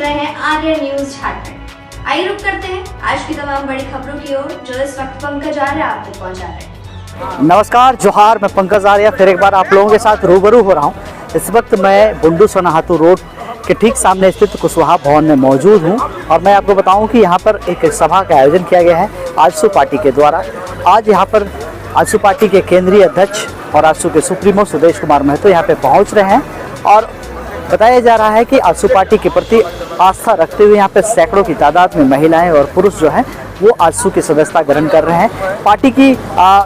रहे हैं आर्य न्यूज झारखंड। आइए रुक करते हैं आज की तमाम बड़ी खबरों की ओर जो इस वक्त पंकज आर्य आप तक पहुंचा रहे हैं। नमस्कार, जोहार। मैं पंकज आर्य फिर एक बार आप लोगों के साथ रूबरू हो रहा हूँ। इस वक्त मैं बुंडू सोनाहातू रोड के ठीक सामने स्थित कुशवाहा भवन में मौजूद हूँ और मैं आपको बताऊँ कि यहाँ पर एक सभा का आयोजन किया गया है आजसू पार्टी के द्वारा। आज यहाँ पर आजसू पार्टी के केंद्रीय अध्यक्ष और आजसू के सुप्रीमो सुदेश कुमार महतो यहाँ पे पहुँच रहे हैं और बताया जा रहा है कि आजसू पार्टी के प्रति आस्था रखते हुए यहाँ पे सैकड़ों की तादाद में महिलाएं और पुरुष जो हैं वो आजसू की सदस्यता ग्रहण कर रहे हैं। पार्टी की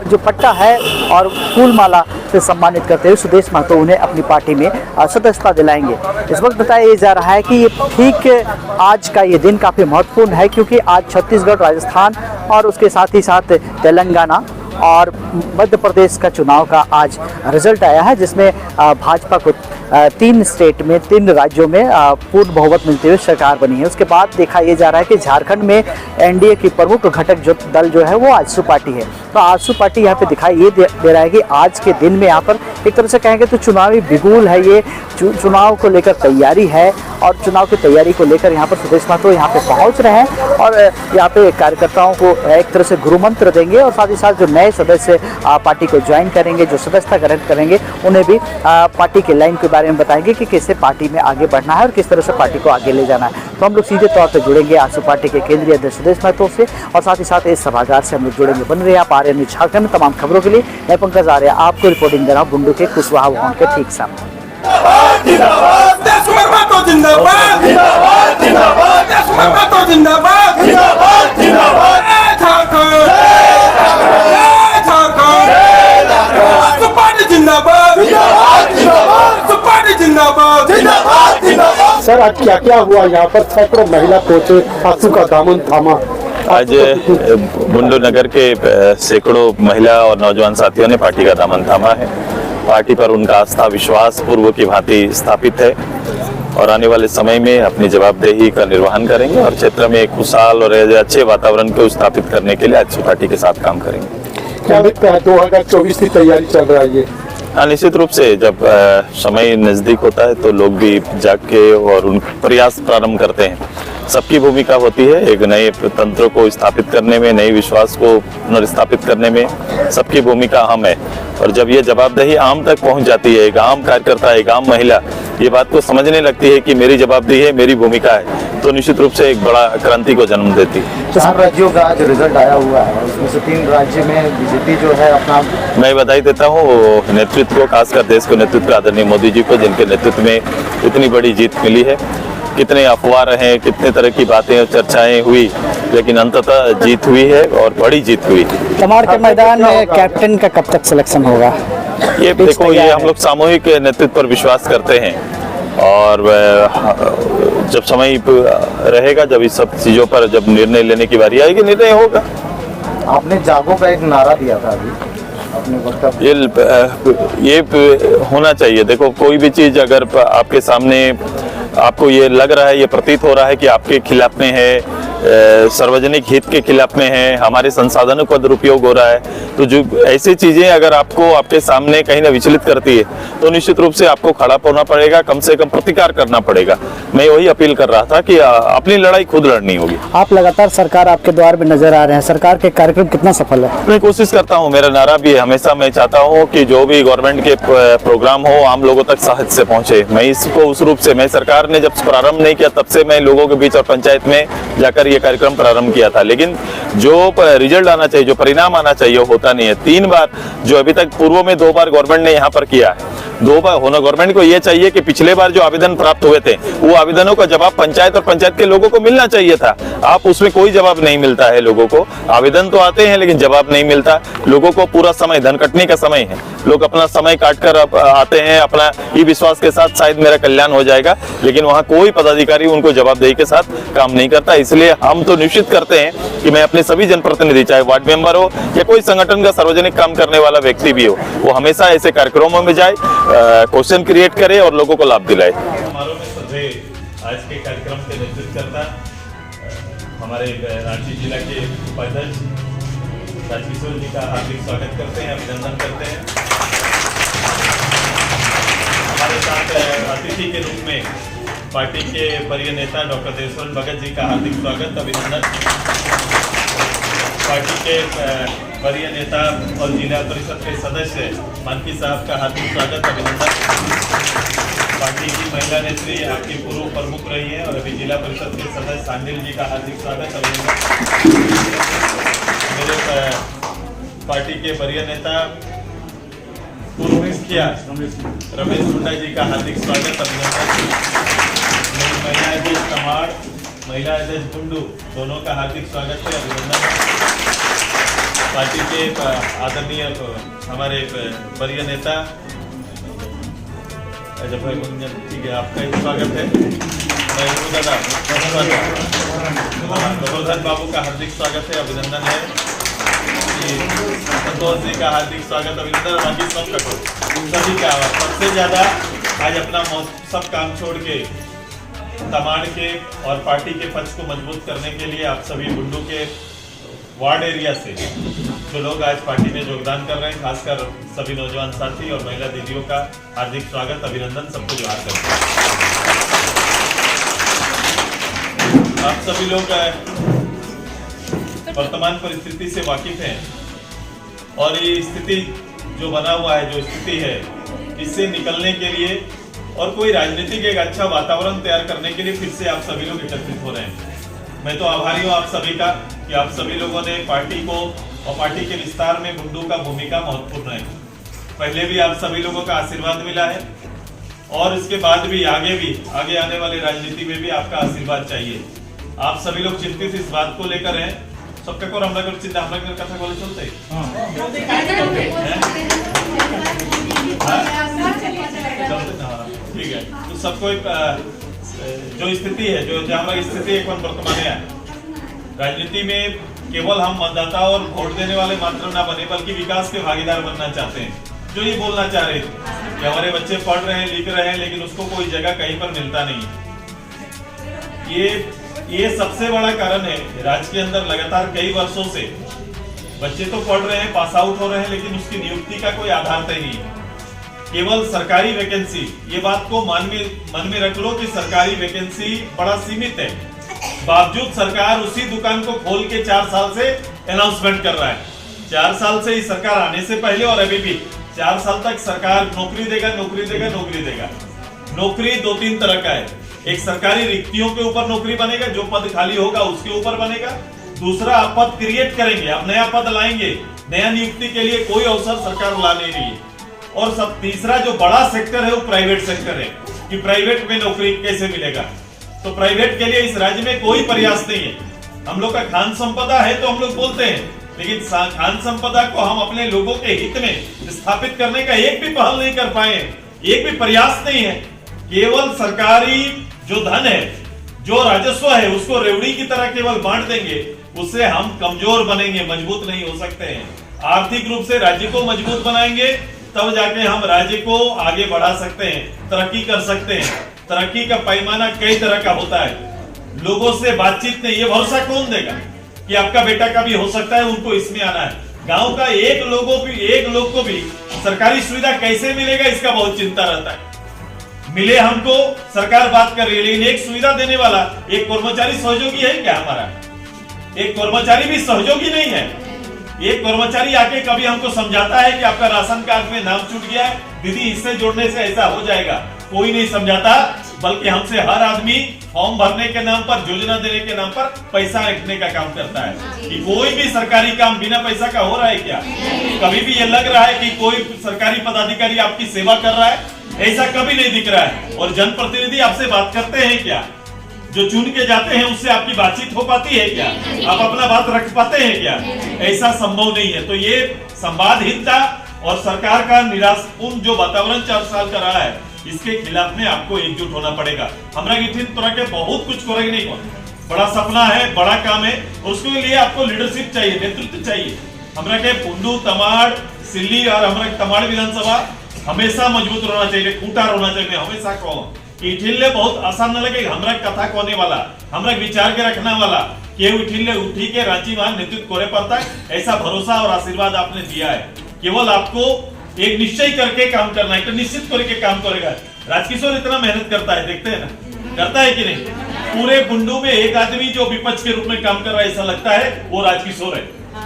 जो पट्टा है और फूल माला से सम्मानित करते हुए सुदेश महतो उन्हें अपनी पार्टी में सदस्यता दिलाएंगे। इस वक्त बताया जा रहा है कि ये ठीक आज का ये दिन काफ़ी महत्वपूर्ण है क्योंकि आज छत्तीसगढ़, राजस्थान और उसके साथ ही साथ तेलंगाना और मध्य प्रदेश का चुनाव का आज रिजल्ट आया है, जिसमें भाजपा को 3 स्टेट में 3 राज्यों में पूर्ण बहुमत मिलते हुए सरकार बनी है। उसके बाद देखा यह जा रहा है कि झारखंड में एनडीए की प्रमुख घटक दल जो है वो आजसू पार्टी है। तो आजसू पार्टी यहाँ पे दिखाई ये दे रहा है कि आज के दिन में यहाँ पर एक तरह से कहेंगे तो चुनावी बिगुल है, ये चुनाव को लेकर तैयारी है और चुनाव की तैयारी को लेकर यहाँ पर सुदेश महतो यहाँ पे पहुँच रहे हैं और यहाँ पे कार्यकर्ताओं को एक तरह से गुरु मंत्र देंगे और साथ ही साथ जो नए सदस्य पार्टी को ज्वाइन करेंगे, जो सदस्यता ग्रहण करेंगे, उन्हें भी पार्टी के लाइन के बारे में बताएंगे कि कैसे पार्टी में आगे बढ़ना है और किस तरह से पार्टी को आगे ले जाना है। तो हम लोग सीधे तौर पर जुड़ेंगे आजसू पार्टी के केंद्रीय अध्यक्ष सुदेश महतो से और साथ ही साथ इस सभागार से हम लोग जुड़ेंगे। बन रहे आप आर्य न्यूज झारखंड में तमाम खबरों के लिए। मैं पंकज आर्य आपको रिपोर्टिंग दे रहा हूँ बुंडू के कुशवाहा भवन के ठीक सामने। सर, आज क्या क्या हुआ यहाँ पर? सैकड़ों महिला पहुंचे, आजसू का दामन थामा। आज बुंडू नगर के सैकड़ों महिला और नौजवान साथियों ने पार्टी का दामन थामा है। पार्टी पर उनका आस्था विश्वास पूर्व की भांति स्थापित है और आने वाले समय में अपनी जवाबदेही का निर्वहन करेंगे और क्षेत्र में एक खुशहाल और अच्छे वातावरण को स्थापित करने के लिए आजसू पार्टी के साथ काम करेंगे। क्या लगता है 2024 की तैयारी चल रही है? हाँ, निश्चित रूप से जब समय नजदीक होता है तो लोग भी जाग के और उन प्रयास प्रारंभ करते हैं। सबकी भूमिका होती है एक नए तंत्र को स्थापित करने में, नए विश्वास को पुनर्स्थापित करने में सबकी भूमिका अहम है और जब ये जवाबदेही आम तक पहुंच जाती है, एक आम कार्यकर्ता, एक आम महिला ये बात को समझने लगती है कि मेरी जवाबदेही है, मेरी भूमिका है, तो निश्चित रूप से एक बड़ा क्रांति को जन्म देती है। 4 राज्यों का आज रिजल्ट आया हुआ है, उसमें से 3 राज्य में बीजेपी जो है अपना मैं बधाई देता हूँ नेतृत्व को, खासकर देश को नेतृत्व आदरणीय मोदी जी को, जिनके नेतृत्व में इतनी बड़ी जीत मिली है। कितने अफवाह रहे, कितने तरह की बातें और चर्चाएं हुई, लेकिन अंततः जीत हुई है और बड़ी जीत हुई। तमाड़ के मैदान में कैप्टन का कब तक सिलेक्शन होगा? ये देखो, ये हम लोग सामूहिक नेतृत्व पर विश्वास करते हैं और जब समय रहेगा, जब इस सब चीजों पर जब निर्णय लेने की बारी आएगी, निर्णय होगा। आपने जागो का एक नारा दिया था अभी अपने वक्त, ये होना चाहिए। देखो, कोई भी चीज अगर आपके सामने आपको ये लग रहा है, ये प्रतीत हो रहा है कि आपके खिलाफ में है, सार्वजनिक हित के खिलाफ में है, हमारे संसाधनों का दुरुपयोग हो रहा है, तो जो ऐसी चीजें अगर आपको आपके सामने कहीं ना विचलित करती है तो निश्चित रूप से आपको खड़ा होना पड़ेगा, कम से कम प्रतिकार करना पड़ेगा। मैं वही अपील कर रहा था कि अपनी लड़ाई खुद लड़नी होगी। आप लगातार सरकार आपके द्वार में नजर आ रहे हैं, सरकार के कार्यक्रम कितना सफल है? मैं कोशिश करता हूँ, मेरा नारा भी है हमेशा, मैं चाहता हूँ कि जो भी गवर्नमेंट के प्रोग्राम हो आम लोगों तक सहज से पहुंचे। मैं इसको उस रूप से, मैं सरकार ने जब प्रारंभ नहीं किया तब से मैं लोगों के बीच और पंचायत में जाकर ये कार्यक्रम प्रारंभ किया था, लेकिन जो रिजल्ट आना चाहिए, जो परिणाम आना चाहिए, होता नहीं है। 3 बार जो अभी तक पूर्व में 2 बार गवर्नमेंट ने यहाँ पर किया है, 2 बार होना। गवर्नमेंट को ये चाहिए कि पिछले बार जो आवेदन प्राप्त हुए थे वो आवेदनों का जवाब पंचायत और पंचायत के लोगों को मिलना चाहिए था। आप उसमें कोई जवाब नहीं मिलता है लोगों को, आवेदन तो आते हैं लेकिन जवाब नहीं मिलता लोगों को। पूरा समय धन कटने का समय है, लोग अपना समय काट कर आते हैं अपना ये विश्वास के साथ शायद मेरा कल्याण हो जाएगा, लेकिन वहाँ कोई पदाधिकारी उनको जवाबदेही के साथ काम नहीं करता। इसलिए हम तो निश्चित करते हैं कि मैं अपने सभी जनप्रतिनिधि, चाहे वार्ड मेंबर हो या कोई संगठन का सार्वजनिक काम करने वाला व्यक्ति भी हो, वो हमेशा ऐसे कार्यक्रमों में जाए, क्वेश्चन क्रिएट करे और लोगों को लाभ दिलाए। समारोह में सभी आज के कार्यक्रम के नेतृत्व करता हमारे रांची जिला के उपाध्यक्ष राजकिशोर जी का हार्दिक स्वागत करते हैं, अभिनंदन करते हैं। हमारे साथ अतिथि के रूप में पार्टी के वरीय नेता डॉक्टर देवेश्वर भगत जी का हार्दिक स्वागत अभिनंदन। पार्टी के वरीय नेता और जिला परिषद के सदस्य मानकी साहब का हार्दिक स्वागत अभिनंदन। पार्टी की महिला नेत्री आपकी पूर्व प्रमुख रही है और अभी जिला परिषद के सदस्य सांडिल जी का हार्दिक स्वागत अभिनंदन। मेरे पार्टी के वरीय नेता पूर्व मुखिया रमेश मुंडा जी का हार्दिक स्वागत अभिनंदन। महिला अध्यक्ष तमाड़, महिला अध्यक्ष कुंडू, दोनों का हार्दिक स्वागत है, अभिनंदन। पार्टी के आदरणीय हमारे वरीय नेता अजय भाई मुंजन, ठीक है, आपका स्वागत है। गोवर्धन बाबू का हार्दिक स्वागत है, अभिनंदन है। संतोष जी का हार्दिक स्वागत अभिनंदन। बाकी सभी का सबसे ज्यादा आज अपना सब काम छोड़ के तमाड़ के और पार्टी के पक्ष को मजबूत करने के लिए आप सभी बुंडू के वार्ड एरिया से जो लोग आज पार्टी में योगदान कर रहे हैं, खासकर सभी नौजवान साथी और महिला दीदियों का हार्दिक स्वागत अभिनंदन, सबको जोहार करते हैं। आप सभी लोग वर्तमान परिस्थिति से वाकिफ हैं और ये स्थिति जो बना हुआ है, जो स्थिति है, इससे निकलने के लिए और कोई राजनीतिक एक अच्छा वातावरण तैयार करने के लिए फिर से आप सभी लोग एकत्रित हो रहे हैं। मैं तो आभारी हूँ आप सभी का कि आप सभी लोगों ने पार्टी को और पार्टी के विस्तार में बुंडू का भूमिका महत्वपूर्ण है। पहले भी आप सभी लोगों का आशीर्वाद मिला है और इसके बाद भी आगे आने वाली राजनीति में भी आपका आशीर्वाद चाहिए। आप सभी लोग चिंतित इस बात को लेकर हैं, सबका को हमरा कर चिंता हमरा कर कथा बोले चलते ठीक है। तो सबको एक जो स्थिति है, जो हमारी स्थिति एक वर्तमान है, राजनीति में केवल हम मतदाता और वोट देने वाले मात्र ना बने बल्कि विकास के भागीदार बनना चाहते हैं। जो ये बोलना चाह रहे थे कि हमारे बच्चे पढ़ रहे हैं, लिख रहे हैं, लेकिन उसको कोई जगह कहीं पर मिलता नहीं। ये सबसे बड़ा कारण है। राज्य के अंदर लगातार कई वर्षों से बच्चे तो पढ़ रहे हैं, पास आउट हो रहे हैं, लेकिन उसकी नियुक्ति का कोई आधार तय नहीं है। केवल सरकारी वैकेंसी, ये बात को मन में रख लो कि सरकारी वैकेंसी बड़ा सीमित है। बावजूद सरकार उसी दुकान को खोल के 4 साल से अनाउंसमेंट कर रहा है। 4 साल से इस सरकार आने से पहले और अभी भी 4 साल तक सरकार नौकरी देगा। नौकरी 2-3 तरह का है। एक सरकारी रिक्तियों के ऊपर नौकरी बनेगा, जो पद खाली होगा उसके ऊपर बनेगा। दूसरा, आप पद क्रिएट करेंगे, आप नया पद लाएंगे, नया नियुक्ति के लिए कोई अवसर सरकार ला नहीं रही है। और सब तीसरा जो बड़ा सेक्टर है वो प्राइवेट सेक्टर है कि प्राइवेट में नौकरी कैसे मिलेगा। तो प्राइवेट के लिए इस राज्य में कोई प्रयास नहीं है। हम लोग का खान संपदा है तो हम लोग बोलते हैं, लेकिन खान संपदा को हम अपने लोगों के हित में स्थापित करने का एक भी पहल नहीं कर पाए, एक भी प्रयास नहीं है। केवल सरकारी जो धन है, जो राजस्व है, उसको रेवड़ी की तरह केवल बांट देंगे, उससे हम कमजोर बनेंगे, मजबूत नहीं हो सकते हैं। आर्थिक रूप से राज्य को मजबूत बनाएंगे तब जाके हम राज्य को आगे बढ़ा सकते हैं, तरक्की कर सकते हैं। तरक्की का पैमाना कई तरह का होता है। लोगों से बातचीत नहीं, ये भरोसा कौन देगा कि आपका बेटा का भी हो सकता है, उनको इसमें आना है। गांव का एक लोग को भी सरकारी सुविधा कैसे मिलेगा, इसका बहुत चिंता रहता है। मिले हमको, सरकार बात कर रही है, लेकिन एक सुविधा देने वाला एक कर्मचारी सहयोगी है क्या? हमारा एक कर्मचारी भी सहयोगी नहीं है। एक कर्मचारी आके कभी हमको समझाता है कि आपका राशन कार्ड में नाम छूट गया है, दीदी इससे जोड़ने से ऐसा हो जाएगा? कोई नहीं समझाता, बल्कि हमसे हर आदमी फॉर्म भरने के नाम पर, योजना देने के नाम पर पैसा रखने का काम करता है। कि कोई भी सरकारी काम बिना पैसा का हो रहा है क्या? कभी भी ये लग रहा है कि कोई सरकारी पदाधिकारी आपकी सेवा कर रहा है? ऐसा कभी नहीं दिख रहा है। और जनप्रतिनिधि आपसे बात करते हैं क्या? जो चुन के जाते हैं उससे आपकी बातचीत हो पाती है क्या? आप अपना बात रख पाते हैं क्या? ऐसा संभव नहीं है। तो ये संवादहीनता और सरकार का निराशापूर्ण जो वातावरण 4 साल का रहा है, इसके खिलाफ में आपको एकजुट होना पड़ेगा। हमरा तरह के बहुत कुछ करेंगे नहीं, बड़ा सपना है, बड़ा काम है, उसके लिए आपको लीडरशिप चाहिए, नेतृत्व चाहिए। हमरा के पुंडू, तमाड़, सिल्ली और हमरा तमाड़ विधानसभा हमेशा मजबूत रहना चाहिए, खूंटार होना चाहिए। मैं हमेशा कहूँ इठिल्ले बहुत आसान न लगे, हमरा कथा कोने वाला, हमरा विचार के रखना वाला के इठिल्ले उठी के रांची वहां नेतृत्व करे पड़ता है। ऐसा भरोसा और आशीर्वाद आपने दिया है। केवल आपको एक निश्चय करके काम करना है, तो निश्चित करके काम करेगा। राजकिशोर इतना मेहनत करता है, देखते हैं ना, करता है कि नहीं? पूरे बुंडू में एक आदमी जो विपक्ष के रूप में काम कर रहा है ऐसा लगता है वो राजकिशोर है,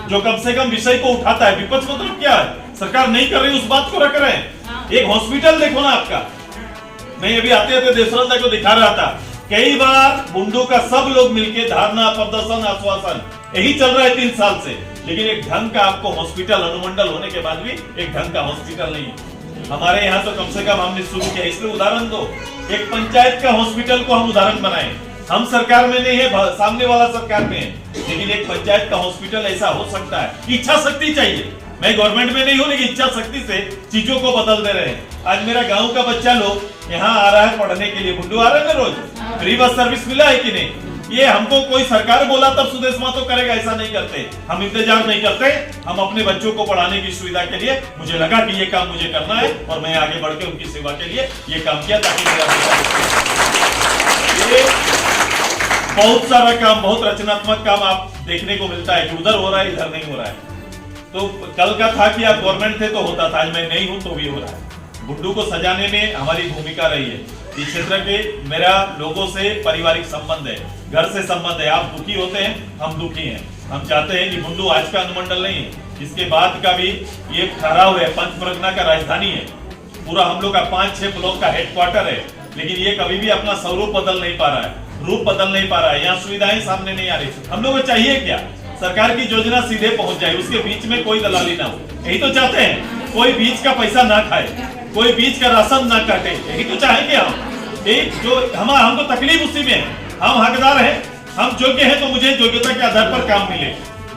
जो कम से कम विषय को उठाता है। विपक्ष मतलब क्या है? सरकार नहीं कर रही उस बात को रख रहे हैं। एक हॉस्पिटल देखो ना आपका, मैं अभी आते आते देशरंदा को दिखा रहा था, कई बार बुंडू का सब लोग मिलके धारणा, प्रदर्शन, आश्वासन यही चल रहा है 3 साल से, लेकिन एक ढंग का आपको हॉस्पिटल, अनुमंडल होने के बाद भी एक ढंग का हॉस्पिटल नहीं है। हमारे यहाँ तो कम से कम हमने शुरू किया, इसलिए उदाहरण दो, एक पंचायत का हॉस्पिटल को हम उदाहरण बनाए। हम सरकार में नहीं है, सामने वाला सरकार में है, लेकिन एक पंचायत का हॉस्पिटल ऐसा हो सकता है। इच्छा शक्ति चाहिए। मैं गवर्नमेंट में नहीं हूँ, लेकिन इच्छा शक्ति से चीजों को बदल दे रहे हैं। आज मेरा गांव का बच्चा लोग यहाँ आ रहा है पढ़ने के लिए, बुंडू आ रहे हैं रोज, फ्री बस सर्विस मिला है कि नहीं? ये हमको कोई सरकार बोला तब सुदेश महतो करेगा, ऐसा नहीं करते। हम इंतजार नहीं करते, हम अपने बच्चों को पढ़ाने की सुविधा के लिए मुझे लगा कि ये काम मुझे करना है और मैं आगे बढ़ के उनकी सेवा के लिए ये काम किया, ताकि ये बहुत सारा काम, बहुत रचनात्मक काम आप देखने को मिलता है कि उधर हो रहा है, इधर नहीं हो रहा है। तो कल का था कि आप गवर्नमेंट थे तो होता था, आज मैं नहीं हूं तो भी हो रहा है। बुंडू को सजाने में हमारी भूमिका रही है। इस क्षेत्र के मेरा लोगों से पारिवारिक संबंध है, घर से संबंध है। आप दुखी होते हैं, हम दुखी हैं। हम चाहते हैं कि बुंडू आज का अनुमंडल नहीं है, इसके बाद का भी ये ठहराव है, पंच परगना का राजधानी है, पूरा हम लोग का 5-6 ब्लॉक का हेडक्वार्टर है, लेकिन ये कभी भी अपना स्वरूप बदल नहीं पा रहा है, रूप बदल नहीं पा रहा है। यहाँ सुविधाएं सामने नहीं आ रही। हम लोग को चाहिए क्या? सरकार की योजना सीधे पहुंच जाए, उसके बीच में कोई दलाली ना हो, यही तो चाहते हैं। कोई बीच का पैसा ना खाए, कोई बीच का राशन ना काटे, यही तो चाहेंगे हम। एक जो हमको तकलीफ उसी में है, हम हकदार हैं, हम योग्य हैं तो मुझे योग्यता के आधार पर काम मिले,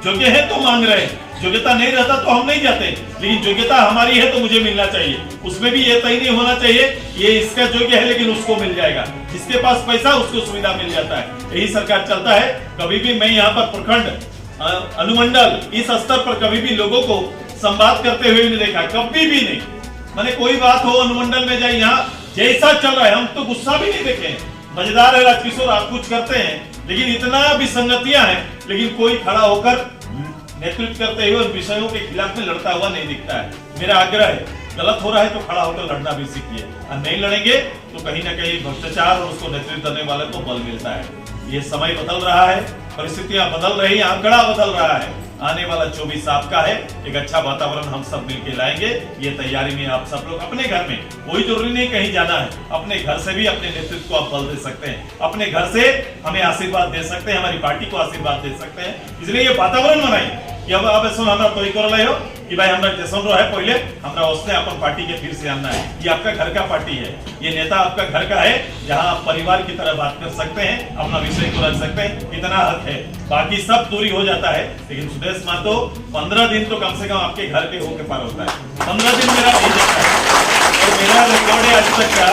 योग्य है तो मांग रहे हैं, योग्यता नहीं रहता तो हम नहीं जाते, लेकिन योग्यता हमारी है तो मुझे मिलना चाहिए। उसमें भी ये तय नहीं होना चाहिए ये इसका योग्य है लेकिन उसको मिल जाएगा, जिसके पास पैसा उसको सुविधा मिल जाता है। यही सरकार चलता है। कभी भी मैं यहाँ पर प्रखंड, अनुमंडल, इस स्तर पर कभी भी लोगों को संवाद करते हुए नहीं देखा, कभी भी नहीं। मैंने कोई बात हो अनुमंडल में जाए, यहाँ जैसा चल रहा है हम तो गुस्सा भी नहीं देखे। मजेदार है राजकिशोर, आप कुछ करते हैं लेकिन इतना विसंगतियां हैं, लेकिन कोई खड़ा होकर नेतृत्व करते हुए विषयों के खिलाफ में लड़ता हुआ नहीं दिखता है। मेरा आग्रह है, गलत हो रहा है तो खड़ा होकर लड़ना भी सीखिए, और नहीं लड़ेंगे तो कहीं ना कहीं भ्रष्टाचार और उसको नेतृत्व देने वाले को बल मिलता है। ये समय बदल रहा है, परिस्थितियां बदल रही हैं, आंकड़ा बदल रहा है। आने वाला 24 आपका है, एक अच्छा वातावरण हम सब मिलकर लाएंगे। ये तैयारी में आप सब लोग अपने घर में, कोई जरूरी नहीं कहीं जाना है, अपने घर से भी अपने नेतृत्व को आप बल दे सकते हैं, अपने घर से हमें आशीर्वाद दे सकते हैं, हमारी पार्टी को आशीर्वाद दे सकते हैं। इसलिए ये वातावरण बनाइए कि अब सुन हमरा तो कर रहे हो कि भाई हमरा जैसन रहो है पहले, हमरा उसने अपन पार्टी के फिर से आना है। ये आपका घर का पार्टी है, ये नेता आपका घर का है, जहां आप परिवार की तरह बात कर सकते हैं, अपना विषय को रख सकते हैं, इतना हक है। बाकी सब दूरी हो जाता है, लेकिन सुदेश महतो 15 दिन तो कम से कम आपके घर के होके पार होता है। 15 दिन मेरा नहीं जाता है, और मेरा रिकॉर्ड है आज तक का,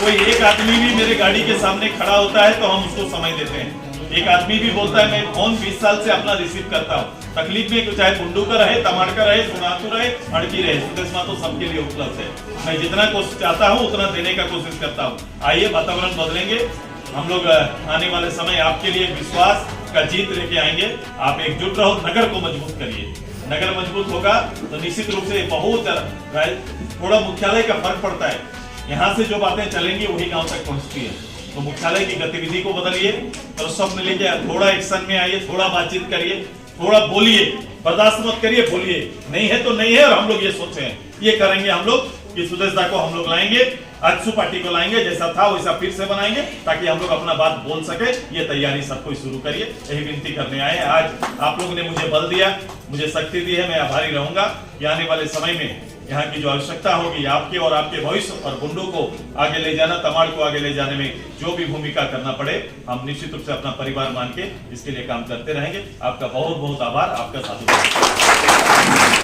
कोई एक आदमी भी मेरे गाड़ी के सामने खड़ा होता है तो हम उसको समय देते हैं। एक आदमी भी बोलता है मैं फोन 20 साल से अपना रिसीव करता हूँ, तकलीफ में चाहे बुंडू का रहे, तमाड़ का रहे, सुनातू रहे, अड़की रहे, सुदेश महतो सबके लिए उपलब्ध है। मैं जितना कोशिश चाहता हूँ उतना देने का कोशिश करता हूँ। आइए वातावरण बदलेंगे हम लोग। आने वाले समय आपके लिए विश्वास का जीत लेके आएंगे। आप एकजुट रहो, नगर को मजबूत करिए। नगर मजबूत होगा तो निश्चित रूप से बहुत थोड़ा मुख्यालय का फर्क पड़ता है, यहाँ से जो बातें चलेंगी वही गाँव तक पहुँचती है। तो मुख्यालय की गतिविधि को बदलिए, तो सब में लेके थोड़ा एक्शन में आइए, थोड़ा बातचीत करिए, थोड़ा बोलिए, बर्दाश्त मत करिए, बोलिए। नहीं है तो नहीं है, और हम लोग ये सोचे हैं ये करेंगे हम लोग कि सुदेशदा को हम लोग लाएंगे, अक्षु पार्टी को लाएंगे, जैसा था वैसा फिर से बनाएंगे, ताकि हम लोग अपना बात बोल सके। ये तैयारी सबको शुरू करिए, यही विनती करने आए हैं। आज आप लोगों ने मुझे बल दिया, मुझे शक्ति दी है, मैं आभारी रहूंगा कि आने वाले समय में यहाँ की जो आवश्यकता होगी आपके और आपके भविष्य और बुंडू को आगे ले जाना, तमाड़ को आगे ले जाने में जो भी भूमिका करना पड़े, हम निश्चित रूप से अपना परिवार मान के इसके लिए काम करते रहेंगे। आपका बहुत बहुत आभार, आपका साधुवाद।